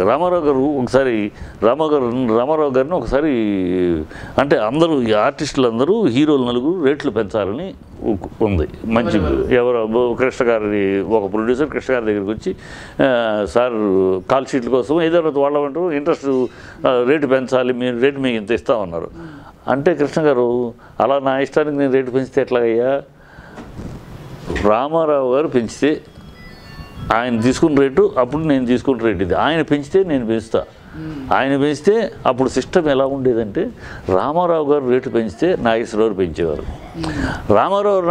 రామారావు గారు ఒకసారి రామారావు గారిని ఒకసారి అంటే అందరూ ఈ ఆర్టిస్టులు అందరూ హీరోలు నలుగురు రేట్లు పెంచాలని ఉంది మంచి ఎవరో కృష్ణ గారి ఒక ప్రొడ్యూసర్ కృష్ణ గారి దగ్గరికి వచ్చి సార్ కాల్ షీట్ల కోసం ఏదో వాళ్ళంటూ ఇంట్రెస్ట్ రేటు పెంచాలి మీరు రేటు మీకు ఇంత ఇస్తామన్నారు. అంటే కృష్ణ గారు అలా నా ఇష్టానికి నేను రేటు పెంచితే ఎట్లాగయ్యా, రామారావు గారు పెంచితే ఆయన తీసుకున్న రేటు అప్పుడు నేను తీసుకున్న రేటు ఇది, ఆయన పెంచితే నేను పెంచుతా. ఆయన పెంచితే అప్పుడు సిస్టమ్ ఎలా ఉండేదంటే రామారావు గారు రేటు పెంచితే నాగేశ్వరరావు పెంచేవారు,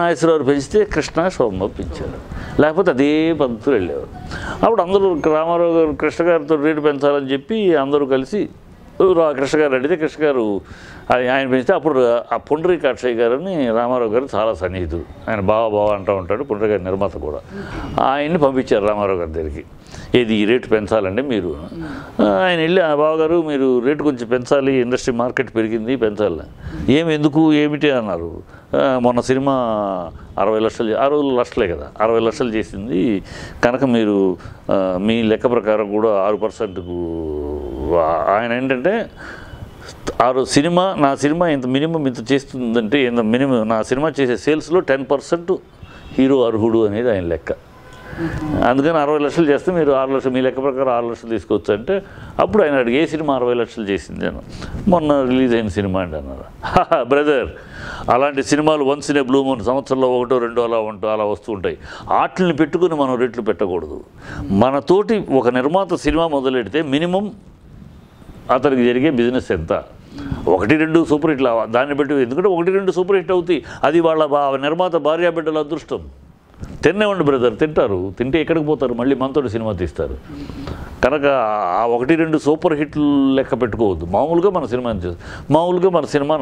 నాగేశ్వరరావు పెంచితే కృష్ణ సోమబాబు పెంచారు, లేకపోతే అదే పద్ధతులు వెళ్ళేవారు. అప్పుడు అందరూ రామారావు గారు కృష్ణ గారితో రేటు పెంచాలని చెప్పి అందరూ కలిసి కృష్ణ గారు అడిగితే కృష్ణ గారు ఆయన పెంచితే అప్పుడు ఆ పుండరీకాక్షయ్య గారని రామారావు గారు చాలా సన్నిహితుడు, ఆయన బావ అంటూ ఉంటాడు, పుండరీ గారి నిర్మాత కూడా. ఆయన్ని పంపించారు రామారావు గారి దగ్గరికి, ఏది ఈ రేటు పెంచాలండి మీరు. ఆయన వెళ్ళి ఆ బావగారు మీరు రేటు కొంచెం పెంచాలి, ఇండస్ట్రీ మార్కెట్ పెరిగింది పెంచాలి. ఎందుకు ఏమిటి అన్నారు. మొన్న సినిమా 60 లక్షలు, 60 లక్షలే కదా, 60 లక్షలు చేసింది కనుక మీరు మీ లెక్క ప్రకారం కూడా 6%కు ఆయన ఏంటంటే నా సినిమా ఇంత మినిమం ఇంత చేస్తుందంటే ఇంత మినిమం నా సినిమా చేసే సేల్స్లో 10% హీరో అర్హుడు అనేది ఆయన లెక్క. అందుకని 60 లక్షలు చేస్తే మీరు 6 లక్షలు మీ లెక్క ప్రకారం 6 లక్షలు తీసుకోవచ్చు అంటే అప్పుడు ఆయన అడిగి ఏ సినిమా 60 లక్షలు చేసింది అని. మొన్న రిలీజ్ అయిన సినిమా అండి అన్నారు. బ్రదర్ అలాంటి సినిమాలు once in a blue moon, సంవత్సరంలో 1, 2 అలా వస్తూ ఉంటాయి. వాటిని పెట్టుకుని మనం రేట్లు పెట్టకూడదు. మనతోటి ఒక నిర్మాత సినిమా మొదలెడితే మినిమం అతనికి జరిగే బిజినెస్ ఎంత, 1, 2 సూపర్ హిట్లు దాన్ని బట్టి, ఎందుకంటే 1, 2 సూపర్ హిట్ అవుతాయి, అది వాళ్ళ నిర్మాత భార్యాబిడ్డల అదృష్టం. తినేవ్వండి బ్రదర్, తింటారు, తింటే ఎక్కడికి పోతారు, మళ్ళీ మనతోటి సినిమా తీస్తారు. కనుక ఆ 1, 2 సూపర్ హిట్లు లెక్క పెట్టుకోవద్దు. మామూలుగా మన సినిమా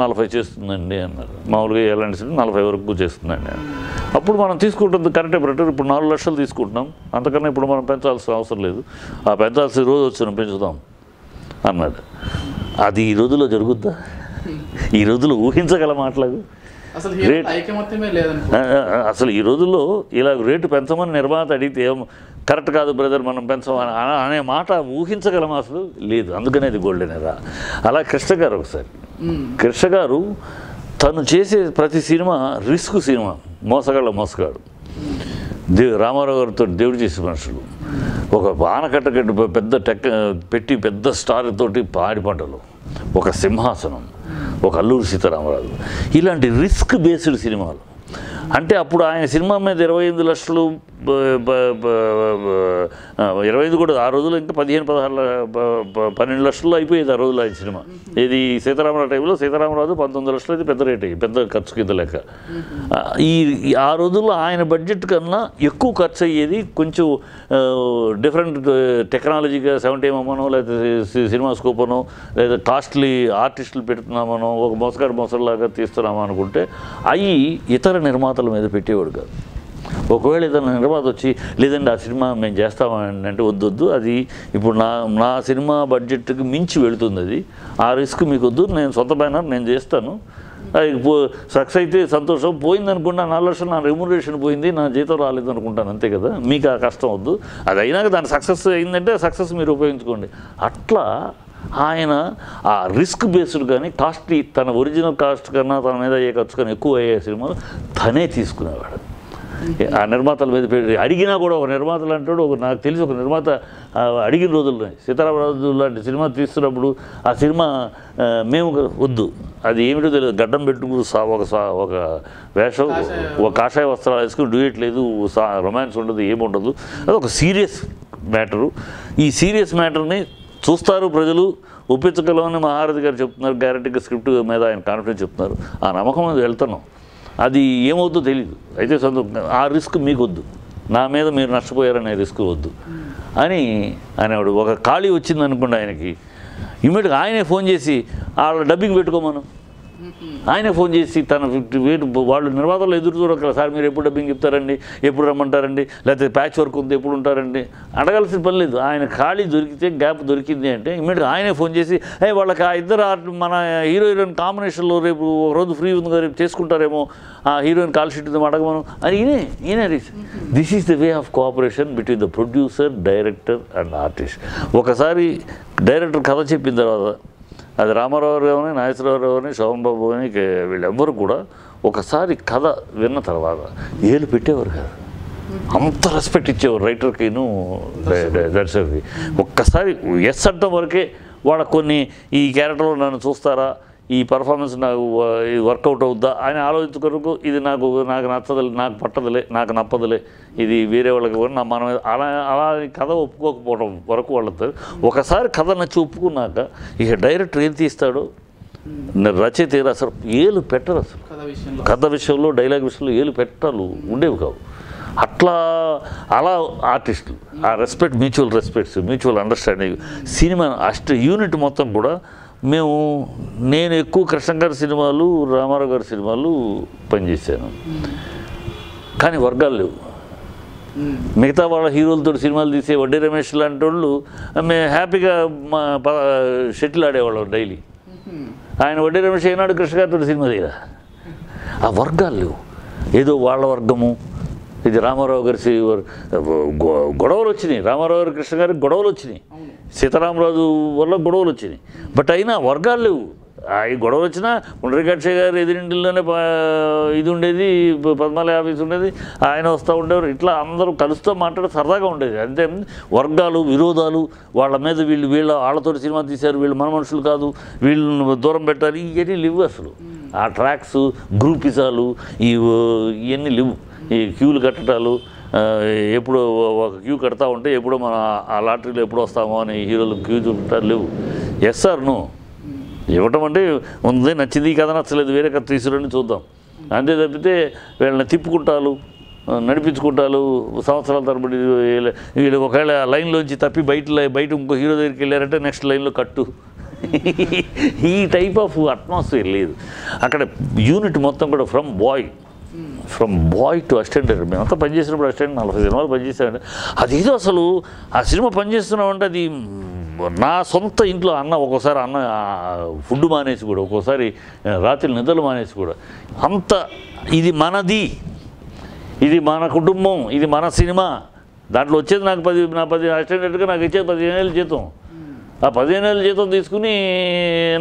40 చేస్తుందండి అన్నారు. మామూలుగా ఎలాంటి సినిమా 40 వరకు చేస్తుందండి. అప్పుడు మనం తీసుకుంటుంది కరెక్టే బ్రదర్. ఇప్పుడు 4 లక్షలు తీసుకుంటున్నాం, అంతకన్నా ఇప్పుడు మనం పెంచాల్సిన అవసరం లేదు, ఆ పెంచాల్సిన రోజు వచ్చిన పెంచుదాం అన్నాడు. అది ఈ రోజుల్లో జరుగుద్దా? ఈ రోజుల్లో ఊహించగల మాటలకు అసలు ఈ రోజుల్లో ఇలా రేటు పెంచమని నిర్మాత అడిగితే కరెక్ట్ కాదు బ్రదర్ మనం పెంచమని అనే మాట ఊహించగలం అసలు లేదు. అందుకనే అది గోల్డెన్ ఎరా. అలా కృష్ణ గారు ఒకసారి తను చేసే ప్రతి సినిమా రిస్క్ సినిమా, మోసగాడు. రామారావు గారితో దేవుడు చేసే మనుషులు, ఒక ఆనకట్ట పెట్టి పెద్ద స్టార్ తోటి పాడి పంటలు, ఒక సింహాసనం, ఒక అల్లూరి సీతారామరాజు, ఇలాంటి రిస్క్ బేస్డ్ సినిమాలు. అంటే అప్పుడు ఆయన సినిమా మీద 25 లక్షలు 25 కూడా ఆ రోజుల్లో ఇంకా 12 లక్షల్లో అయిపోయేది ఆ రోజుల్లో ఆయన సినిమా. ఇది సీతారామరాజు టైంలో సీతారామరాజు 19 లక్షలు అయితే పెద్ద రేట్, పెద్ద ఖర్చు కింద లెక్క. ఆ రోజుల్లో ఆయన బడ్జెట్ కన్నా ఎక్కువ ఖర్చు అయ్యేది. కొంచెం డిఫరెంట్ టెక్నాలజీగా 70mm అనో లేకపోతే సినిమా స్కోప్ అనో లేదా కాస్ట్లీ ఆర్టిస్టులు పెడుతున్నామనో ఒక మోసలాగా తీస్తున్నామో అనుకుంటే అవి ఇతర నిర్మాతల మీద పెట్టేవాడు కాదు. ఒకవేళ ఏదైనా నిర్మాత వచ్చి లేదండి ఆ సినిమా మేము చేస్తామని అంటే వద్దు, అది ఇప్పుడు నా సినిమా బడ్జెట్కి మించి వెళుతుంది, అది ఆ రిస్క్ మీకు వద్దు, నేను సొంత బ్యానర్ నేను చేస్తాను, అది సక్సెస్ అయితే సంతోషం, పోయింది అనుకున్నా 4 లక్షలు నా రెమ్యునరేషన్ పోయింది, నా జీతం రాలేదు అనుకుంటాను, అంతే కదా, మీకు ఆ కష్టం వద్దు, అది అయినాక దాని సక్సెస్ అయిందంటే సక్సెస్ మీరు ఉపయోగించుకోండి. అట్లా ఆయన ఆ రిస్క్ బేస్డ్ కానీ కాస్ట్లీ తన ఒరిజినల్ కాస్ట్ కన్నా తన మీద అయ్యే ఖర్చు కన్నా ఎక్కువ అయ్యే సినిమాలు తనే తీసుకునేవాడు. ఆ నిర్మాతల మీద అడిగినా కూడా ఒక నిర్మాతలు అంటాడు, నాకు తెలిసి ఒక నిర్మాత అడిగిన రోజుల్లో సీతారామరాజు లాంటి సినిమా తీస్తున్నప్పుడు ఆ సినిమా మేము వద్దు, అది ఏమిటో తెలియదు, గడ్డం పెట్టుకుని ఒక వేషం, ఒక కాషాయ వస్త్రాలు వేసుకుని డ్యూయట్ లేదు, రొమాన్స్ ఉండదు, ఏముండదు, అది ఒక సీరియస్ మ్యాటరు. ఈ సీరియస్ మ్యాటర్ని చూస్తారు ప్రజలు, ఒప్పించగలమని మహారథి గారు చెప్తున్నారు, గ్యారెంటీగా స్క్రిప్ట్ మీద ఆయన కాన్ఫిడెన్స్ చెప్తున్నారు, ఆ నమ్మకం మీద వెళ్తున్నాం. అది ఏమవుతుందో తెలియదు, అయితే ఆ రిస్క్ మీకు వద్దు, నా మీద మీరు నష్టపోయారనే రిస్క్ వద్దు అని అనేవాడు. ఒక ఖాళీ వచ్చింది అనుకోండి ఆయనకి, ఇమ్మీడియట్గా ఆయనే ఫోన్ చేసి వాళ్ళ డబ్బింగ్ పెట్టుకోమను, ఆయనే ఫోన్ చేసి తన 50,000 వాళ్ళు నిర్మాతలు ఎదురు చూడగలరు. సార్ మీరు ఎప్పుడు డబ్బింగ్ చెప్తారండి, ఎప్పుడు రమ్మంటారండి, లేకపోతే ప్యాచ్ వర్క్ ఉంది ఎప్పుడు ఉంటారండి అడగాల్సిన పని లేదు. ఆయన ఖాళీ దొరికితే గ్యాప్ దొరికింది అంటే ఇమ్మీడియట్గా ఆయనే ఫోన్ చేసి వాళ్ళకి ఆ ఇద్దరు మన హీరోయిన్ కాంబినేషన్లో రేపు ఒక రోజు ఫ్రీ ఉంది కదా రేపు చేసుకుంటారేమో, ఆ హీరోయిన్ కాల్ షీట్ ఉందో అడగమను అని ఈయనే this is the way of cooperation between the producer, director and artist. ఒకసారి డైరెక్టర్ కథ చెప్పిన తర్వాత అది రామారావు గారిని, నాగేశ్వరరావు గారిని, శోభన్ బాబు అని వీళ్ళెవ్వరు కూడా ఒకసారి కథ విన్న తర్వాత ఏలు పెట్టేవారు కాదు. అంత రెస్పెక్ట్ ఇచ్చేవారు రైటర్కిను దర్శకుడికి. ఒక్కసారి ఎస్ అంటాం వరకే వాళ్ళ కొన్ని ఈ క్యారెక్టర్లో నన్ను చూస్తారా, ఈ పర్ఫార్మెన్స్ నాకు వర్కౌట్ అవుద్దా అని ఆలోచించుకొరకు ఇది నాకు నచ్చదులే, నాకు పట్టదులే, నాకు నప్పదులే, ఇది వేరే వాళ్ళకి కూడా మనం అలా కథ ఒప్పుకోకపోవడం వరకు వాళ్ళతో ఒకసారి కథ నచ్చి ఒప్పుకున్నాక ఇక డైరెక్టర్ ఏం తీస్తాడో రచయిత అసలు ఏలు పెట్టరు. అసలు కథ విషయంలో, డైలాగ్ విషయంలో ఏలు పెట్టాలు ఉండేవి కావు. అలా ఆర్టిస్టులు ఆ respect, mutual respects, mutual understanding cinema unit మొత్తం కూడా నేను ఎక్కువ కృష్ణ గారి సినిమాలు, రామారావు గారి సినిమాలు పనిచేశాను. కానీ వర్గాలు లేవు. మిగతా వాళ్ళ హీరోలతో సినిమాలు తీసే వడ్డీ రమేష్ లాంటి వాళ్ళు మేము హ్యాపీగా షటిల్ ఆడేవాళ్ళం డైలీ. ఆయన వడ్డీ రమేష్ ఏనాడు కృష్ణ గారితో సినిమా తీయరా. ఆ వర్గాలు లేవు. ఏదో వాళ్ళ వర్గము. ఇది రామారావు గారి గొడవలు వచ్చినాయి, రామారావు గారి కృష్ణ గారికి గొడవలు వచ్చినాయి, సీతారామరాజు వల్ల గొడవలు వచ్చినాయి. బట్ అయినా వర్గాలు లేవు. ఈ గొడవలు వచ్చినా ఉండరికాక్ష గారు ఎదురింటిలోనే ఇది ఉండేది, పద్మాలయ ఆఫీస్ ఉండేది, ఆయన వస్తూ ఉండేవారు. ఇట్లా అందరూ కలుస్తూ మాట్లాడి సరదాగా ఉండేది. అంతే వర్గాలు, విరోధాలు, వాళ్ళ మీద వాళ్ళతో సినిమా తీశారు, వీళ్ళు మన మనుషులు కాదు, వీళ్ళని దూరం పెట్టాలి, ఇవన్నీ లేవు అసలు. ఆ ట్రాక్స్, గ్రూపిజాలు ఇవన్నీ లేవు. ఈ క్యూలు కట్టడాలు, ఎప్పుడు ఒక క్యూ కడతా ఉంటే ఎప్పుడో మన ఆ లాటరీలో ఎప్పుడు వస్తామో అని హీరోలు క్యూ చూపుతారు లేవు. ఎస్ సార్ నో ఇవ్వటం అంటే ఉంది, నచ్చింది కథ నచ్చలేదు వేరే కథ తీసుకురండి చూద్దాం అంతే తప్పితే వీళ్ళని తిప్పుకుంటారు, నడిపించుకుంటారు సంవత్సరాల తరబడి. వీళ్ళు ఒకవేళ లైన్లోంచి తప్పి బయట ఇంకో హీరో దగ్గరికి వెళ్ళారంటే నెక్స్ట్ లైన్లో కట్టు. ఈ టైప్ ఆఫ్ అట్మాస్ఫియర్ లేదు అక్కడ. యూనిట్ మొత్తం కూడా from boy to assistant director. మేమంతా పనిచేసినప్పుడు అసిస్టెంట్ 40 సినిమాలు పనిచేసామంటే అదేదో అసలు ఆ సినిమా పనిచేస్తున్నామంటే అది నా సొంత ఇంట్లో ఒక్కోసారి ఫుడ్ మానేసి కూడా, ఒక్కోసారి రాత్రి నిద్రలు మానేసి కూడా అంత ఇది మనది, ఇది మన కుటుంబం, ఇది మన సినిమా. దాంట్లో వచ్చేది నాకు 10 అసిస్టెంట్ డైరెక్టర్గా నాకు ఇచ్చేది 15,000 జీతం. ఆ 15,000 జీతం తీసుకుని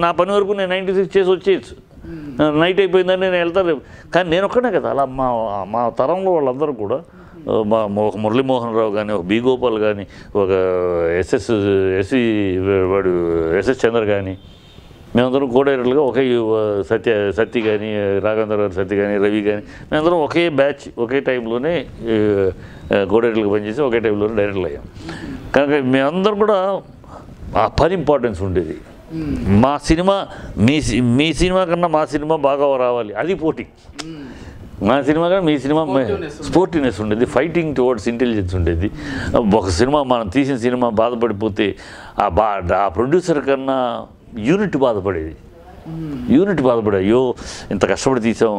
నా పని వరకు నేను 96 చేసి వచ్చేయచ్చు. నైట్ అయిపోయిందని నేను వెళ్తాను. కానీ నేను ఒక్కనే కదా, అలా మా తరంలో వాళ్ళందరూ కూడా ఒక మురళీమోహన్ రావు కానీ, ఒక బి గోపాల్ కానీ, ఒక ఎస్ఎస్ చంద్ర కానీ, మేమందరం కోడైరెక్టర్లుగా ఒకే సత్య కానీ, రాఘవేంద్ర గారు సత్య కానీ, రవి కానీ, మేమందరం ఒకే బ్యాచ్ ఒకే టైంలోనే కోడైరెక్టర్లుగా పనిచేసి ఒకే టైంలోనే డైరెక్టర్లు అయ్యాం. కనుక మేమందరం కూడా ఆ పని ఇంపార్టెన్స్ ఉండేది. మా సినిమా మీ సినిమా కన్నా మా సినిమా బాగా రావాలి, అది పోటీ. మా సినిమా కన్నా మీ సినిమా స్పోర్టివ్నెస్ ఉండేది, ఫైటింగ్ టువర్డ్స్ ఇంటెలిజెన్స్ ఉండేది. ఒక సినిమా మనం తీసిన సినిమా బాధపడిపోతే ఆ ప్రొడ్యూసర్ కన్నా యూనిట్ బాధపడేది. అయ్యో ఇంత కష్టపడి తీసాం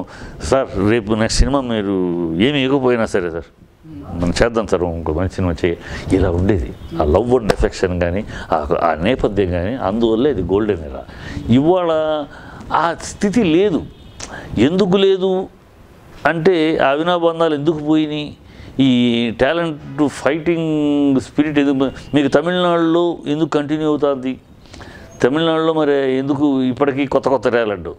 సార్, రేపు నెక్స్ట్ సినిమా మీరు ఏమి ఇవ్వకపోయినా సరే సార్ మనం చేద్దాం సార్, ఇంకో మంచి సినిమా ఇలా ఉండేది. ఆ లవ్ అండ్ ఎఫెక్షన్ కానీ, ఆ నేపథ్యం కానీ, అందువల్లే ఇది గోల్డెన్ ఎరా. ఇవాళ ఆ స్థితి లేదు. ఎందుకు లేదు అంటే ఆ అవినాబంధాలు ఎందుకు పోయినాయి, ఈ టాలెంట్ ఫైటింగ్ స్పిరిట్ ఎందుకు మీకు తమిళనాడులో ఎందుకు కంటిన్యూ అవుతుంది, తమిళనాడులో మరి ఎందుకు ఇప్పటికీ కొత్త టాలెంట్.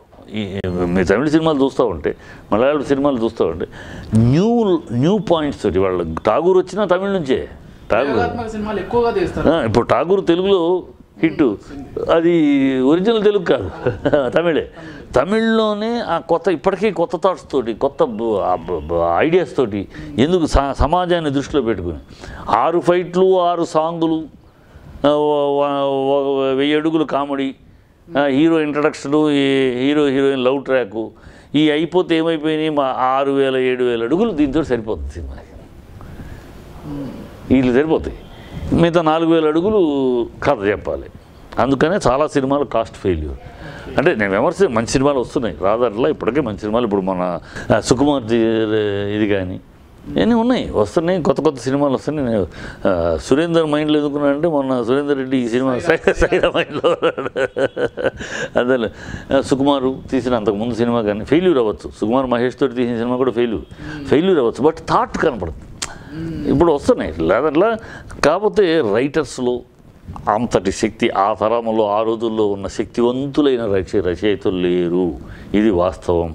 మీ తమిళ సినిమాలు చూస్తూ ఉంటే, మలయాళం సినిమాలు చూస్తూ ఉంటే న్యూ పాయింట్స్ తోటి వాళ్ళు. ఠాగూర్ వచ్చినా తమిళ నుంచే. ఇప్పుడు ఠాగూర్ తెలుగులో హిట్, అది ఒరిజినల్ తెలుగు కాదు, తమిళ్లోనే ఆ ఇప్పటికీ కొత్త థాట్స్ తోటి, కొత్త ఐడియాస్ తోటి, ఎందుకు సమాజాన్ని దృష్టిలో పెట్టుకుని 6 ఫైట్లు 6 సాంగులు, 1000 అడుగులు comedy, hero introduction, hero heroine love track, ఈ అయిపోతే ఏమైపోయినాయి 6,000-7,000 అడుగులు దీంతో సరిపోతుంది సినిమాకి. వీళ్ళు సరిపోతాయి, మిగతా 4,000 అడుగులు కథ చెప్పాలి. అందుకనే చాలా సినిమాలు కాస్ట్ ఫెయిల్యూర్. అంటే నేను విమర్శ మంచి సినిమాలు వస్తున్నాయి రాదట్లా, ఇప్పటికే మంచి సినిమాలు. ఇప్పుడు మన సుకుమార్ ఇది కానీ ఇవన్నీ ఉన్నాయి, వస్తున్నాయి, కొత్త కొత్త సినిమాలు వస్తున్నాయి. నేను సురేందర్ మైండ్లో ఎందుకున్నానంటే మొన్న సురేందర్ రెడ్డి ఈ సినిమా సైరా మైండ్లో అదే సుకుమారు తీసిన అంతకుముందు సినిమా కానీ ఫెయిల్యూర్ అవ్వచ్చు, సుకుమార్ మహేష్ తోటి తీసిన సినిమా కూడా ఫెయిల్యూర్ అవ్వచ్చు, బట్ థాట్ కనపడుతుంది. ఇప్పుడు వస్తున్నాయి లేదట్లా. కాకపోతే రైటర్స్లో అంతటి శక్తి ఆ తరంలో ఆ రోజుల్లో ఉన్న శక్తివంతులైన రచయితలు లేరు, ఇది వాస్తవం.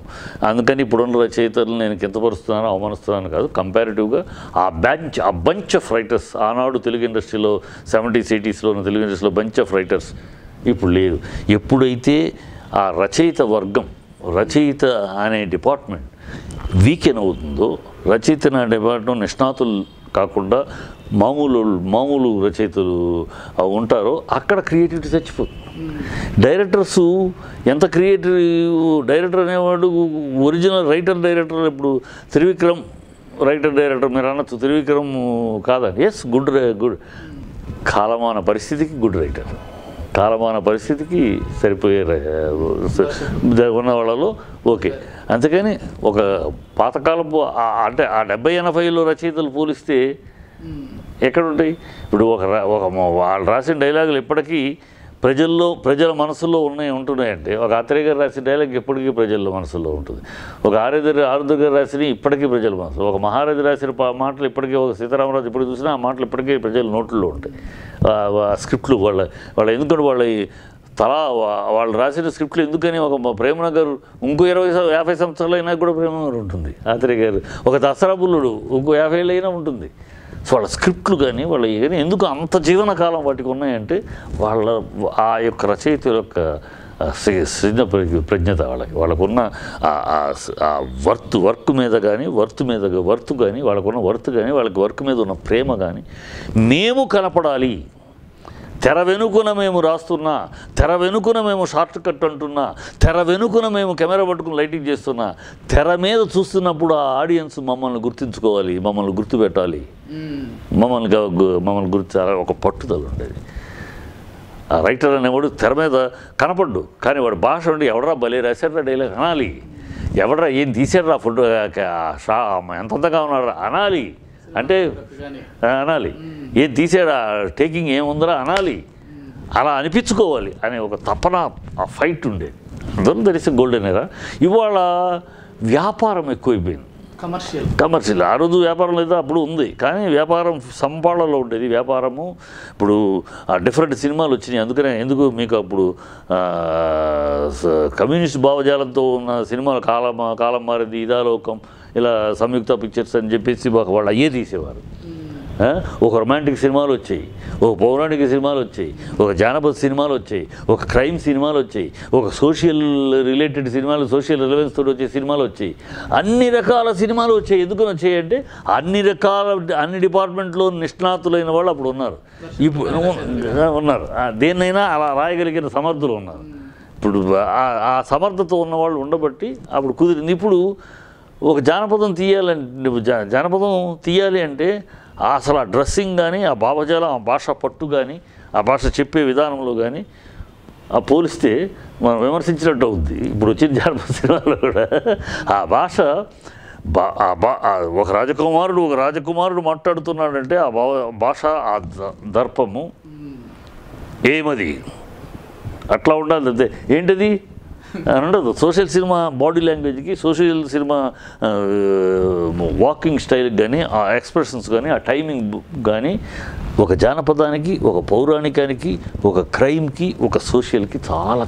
అందుకని ఇప్పుడున్న రచయితలు నేను కింతపరుస్తున్నాను, అవమానిస్తున్నాను కాదు. కంపారిటివ్గా ఆ బంచ్ ఆఫ్ రైటర్స్ ఆనాడు తెలుగు ఇండస్ట్రీలో 70s 80sలో ఉన్న తెలుగు ఇండస్ట్రీలో బంచ్ ఆఫ్ రైటర్స్ ఇప్పుడు లేదు. ఎప్పుడైతే ఆ రచయిత అనే డిపార్ట్మెంట్ వీకెన్ అవుతుందో, రచయిత అనే డిపార్ట్మెంట్ నిష్ణాతులు కాకుండా మామూలు రచయితలు ఉంటారో అక్కడ క్రియేటివిటీ చచ్చిపోతుంది. డైరెక్టర్సు ఎంత డైరెక్టర్ అనేవాడు ఒరిజినల్ డైరెక్టర్ ఇప్పుడు త్రివిక్రమ్ డైరెక్టర్ మీరు అనొచ్చు, త్రివిక్రమ్ కాదని. ఎస్ గుడ్ కాలమాన పరిస్థితికి గుడ్ రైటర్, కాలమాన పరిస్థితికి సరిపోయే ఉన్న వాళ్ళలో ఓకే. అంతేకాని ఒక పాతకాలపు అంటే ఆ 70-80లో రచయితలు పోలిస్తే ఎక్కడుంటాయి? ఇప్పుడు వాళ్ళు రాసిన డైలాగులు ఇప్పటికీ ప్రజల మనసులో ఉంటున్నాయంటే, ఒక ఆత్రేయ గారు రాసిన డైలాగ్ ఎప్పటికీ ప్రజల మనసులో ఉంటుంది. ఒక ఆరుద్ర గారు రాసిన ఇప్పటికీ ప్రజల మనసు, ఒక మహారాజు రాసిన మాటలు ఇప్పటికీ, ఒక సీతారామరాజు ఇప్పుడు చూసినా ఆ మాటలు ఇప్పటికీ ప్రజల నోట్లలో ఉంటాయి. స్క్రిప్ట్లు వాళ్ళ ఎందుకంటే వాళ్ళు రాసిన స్క్రిప్ట్లు ఎందుకని ఒక ప్రేమనగర్ ఇంకో 20-50 సంవత్సరాలు అయినా కూడా ప్రేమనగర్ ఉంటుంది. ఆత్రేయ గారు ఒక దసరా బుల్లుడు ఇంకో 50 ఏళ్ళు అయినా ఉంటుంది. సో వాళ్ళ స్క్రిప్ట్లు కానీ ఎందుకు అంత జీవనకాలం వాటికి ఉన్నాయంటే ఆ యొక్క రచయితల యొక్క సృజన ప్రజ్ఞత వాళ్ళకున్న వర్క్ మీద కానీ వాళ్ళకున్న వర్త్ కానీ వాళ్ళకి వర్క్ మీద ఉన్న ప్రేమ కానీ. మేము కనపడాలి, తెర వెనుకన మేము రాస్తున్నా, తెర వెనుకన మేము షార్ట్ కట్ అంటున్నా, తెర వెనుకన మేము కెమెరా పట్టుకుని లైటింగ్ చేస్తున్నా, తెర మీద చూస్తున్నప్పుడు ఆ ఆడియన్స్ మమ్మల్ని గుర్తించుకోవాలి, మమ్మల్ని గుర్తుపెట్టాలి, మమ్మల్ని గుర్తు ఒక పట్టుదల ఉండేది. ఆ రైటర్ అనేవాడు తెర మీద కనపడ్డు, కానీ వాడు భాష ఉండి ఎవడరా భలే రాశారా డైలాగ్ అనాలి, ఎవడరా ఏం తీసాడరా ఫుడ్ ఎంతంతగా ఉన్నారా అనాలి, అంటే అనాలి, ఏం తీసాడా టేకింగ్ ఏముందరా అనాలి, అలా అనిపించుకోవాలి అనే ఒక తపన, ఆ ఫైట్ ఉండేది. అందరం తెలిసి గోల్డెన్ ఎరా. ఇవాళ వ్యాపారం ఎక్కువైపోయింది, కమర్షియల్. ఆ రోజు వ్యాపారం లేదా, అప్పుడు ఉంది, కానీ వ్యాపారం సంపాళలో ఉండేది వ్యాపారము. ఇప్పుడు డిఫరెంట్ సినిమాలు వచ్చినాయి. అందుకనే మీకు అప్పుడు కమ్యూనిస్ట్ భావజాలంతో ఉన్న సినిమాలు కాలం మారింది, ఇదాలోకం, ఇలా సంయుక్త పిక్చర్స్ అని చెప్పేసి వాళ్ళు అయ్యే తీసేవారు. ఒక రొమాంటిక్ సినిమాలు వచ్చాయి, ఒక పౌరాణిక సినిమాలు వచ్చాయి, ఒక జానపద సినిమాలు వచ్చాయి, ఒక క్రైమ్ సినిమాలు వచ్చాయి, ఒక సోషల్ రిలేటెడ్ సినిమాలు, సోషల్ రిలవెన్స్ తోటి వచ్చే సినిమాలు వచ్చాయి, అన్ని రకాల సినిమాలు వచ్చాయి. ఎందుకని వచ్చాయి అంటే అన్ని డిపార్ట్మెంట్లో నిష్ణాతులైన వాళ్ళు అప్పుడు ఉన్నారు, ఇప్పుడు ఉన్నారు, దేన్నైనా అలా రాయగలిగిన సమర్థులు ఉన్నారు. ఇప్పుడు ఆ సమర్థత ఉన్నవాళ్ళు ఉండబట్టి అప్పుడు కుదిరింది. ఇప్పుడు ఒక జానపదం తీయాలి అంటే అసలు ఆ డ్రెస్సింగ్ కానీ, ఆ భావజాలం, ఆ భాష పట్టు కానీ, ఆ భాష చెప్పే విధానంలో కానీ ఆ పోలిస్తే మనం విమర్శించినట్టు అవుద్ది. ఇప్పుడు వచ్చిన జానపద సినిమాలో కూడా ఆ భాష, ఒక రాజకుమారుడు మాట్లాడుతున్నాడంటే ఆ భాష, ఆ దర్పము ఏమది అట్లా ఉండాలి. అంతే ఏంటిది అని ఉండదు. సోషల్ సినిమా బాడీ లాంగ్వేజ్కి, సోషల్ సినిమా వాకింగ్ స్టైల్కి కానీ, ఆ ఎక్స్ప్రెషన్స్ కానీ, ఆ టైమింగ్ కానీ, ఒక జానపదానికి, ఒక పౌరాణికానికి, ఒక క్రైమ్కి, ఒక సోషల్కి చాలా